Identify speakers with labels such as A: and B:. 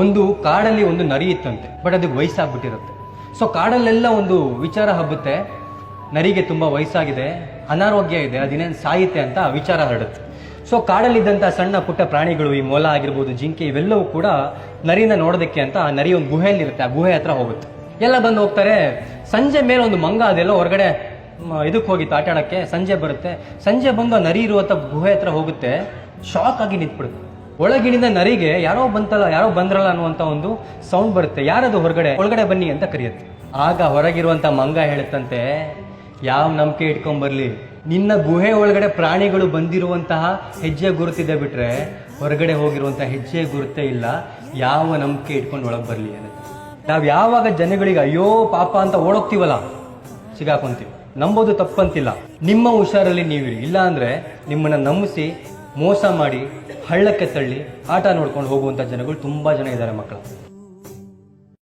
A: ಒಂದು ಕಾಡಲ್ಲಿ ಒಂದು ನರಿ ಇತ್ತಂತೆ. ಬಟ್ ಅದಕ್ಕೆ ವಯಸ್ಸಾಗ್ಬಿಟ್ಟಿರುತ್ತೆ. ಸೊ ಕಾಡಲ್ಲೆಲ್ಲ ಒಂದು ವಿಚಾರ ಹಬ್ಬುತ್ತೆ, ನರಿಗೆ ತುಂಬ ವಯಸ್ಸಾಗಿದೆ, ಅನಾರೋಗ್ಯ ಇದೆ, ಅದಿನೇನು ಸಾಯುತ್ತೆ ಅಂತ ವಿಚಾರ ಹರಡುತ್ತೆ. ಸೊ ಕಾಡಲ್ಲಿದ್ದಂಥ ಸಣ್ಣ ಪುಟ್ಟ ಪ್ರಾಣಿಗಳು, ಈ ಮೊಲ ಆಗಿರ್ಬೋದು, ಜಿಂಕೆ, ಇವೆಲ್ಲವೂ ಕೂಡ ನರಿನ ನೋಡೋದಕ್ಕೆ ಅಂತ ಆ ನರಿ ಒಂದು ಗುಹೆಯಲ್ಲಿರುತ್ತೆ, ಆ ಗುಹೆ ಹತ್ರ ಹೋಗುತ್ತೆ. ಎಲ್ಲ ಬಂದು ಹೋಗ್ತಾರೆ. ಸಂಜೆ ಮೇಲೆ ಒಂದು ಮಂಗ ಅದೆಲ್ಲ ಹೊರಗಡೆ ಇದಕ್ಕೆ ಹೋಗಿತ್ತು ಆಟ ಆಡೋಕ್ಕೆ. ಸಂಜೆ ಬರುತ್ತೆ. ಸಂಜೆ ಬಂದು ಆ ನರಿ ಇರುವಂಥ ಗುಹೆ ಹತ್ರ ಹೋಗುತ್ತೆ. ಶಾಕ್ ಆಗಿ ನಿಂತ್ಬಿಡುತ್ತೆ. ಒಳಗಿನಿಂದ ನರಿಗೆ ಯಾರೋ ಬಂದ್ರಲ್ಲ ಅನ್ನುವಂಥ ಒಂದು ಸೌಂಡ್ ಬರುತ್ತೆ. ಯಾರದು ಒಳಗಡೆ ಬನ್ನಿ ಅಂತ ಕರೆಯುತ್ತೆ. ಆಗ ಹೊರಗಿರುವಂಥ ಮಂಗ ಹೇಳುತ್ತಂತೆ, ಯಾವ ನಂಬಿಕೆ ಇಟ್ಕೊಂಡ್ಬರ್ಲಿ, ನಿನ್ನ ಗುಹೆ ಒಳಗಡೆ ಪ್ರಾಣಿಗಳು ಬಂದಿರುವಂತಹ ಹೆಜ್ಜೆ ಗುರುತಿದೆ ಬಿಟ್ರೆ ಹೊರಗಡೆ ಹೋಗಿರುವಂತಹ ಹೆಜ್ಜೆ ಗುರುತೇ ಇಲ್ಲ. ಯಾವ ನಂಬಿಕೆ ಇಟ್ಕೊಂಡು ಒಳಗೆ ಬರಲಿ ಅನ್ನತ್ತೆ. ನಾವು ಯಾವಾಗ ಜನಗಳಿಗೆ ಅಯ್ಯೋ ಪಾಪ ಅಂತ ಓಡೋಗ್ತೀವಲ್ಲ, ಸಿಗಾಕೊಂತೀವಿ. ನಂಬೋದು ತಪ್ಪಂತಿಲ್ಲ. ನಿಮ್ಮ ಹುಷಾರಲ್ಲಿ ನೀವಿರಿ. ಇಲ್ಲ ಅಂದ್ರೆ ನಿಮ್ಮನ್ನ ನಂಬಿಸಿ ಮೋಸ ಮಾಡಿ ಹಳ್ಳಕ್ಕೆ ತಳ್ಳಿ ಆಟ ನೋಡ್ಕೊಂಡು ಹೋಗುವಂಥ ಜನಗಳು ತುಂಬ ಜನ ಇದ್ದಾರೆ ಮಕ್ಕಳು.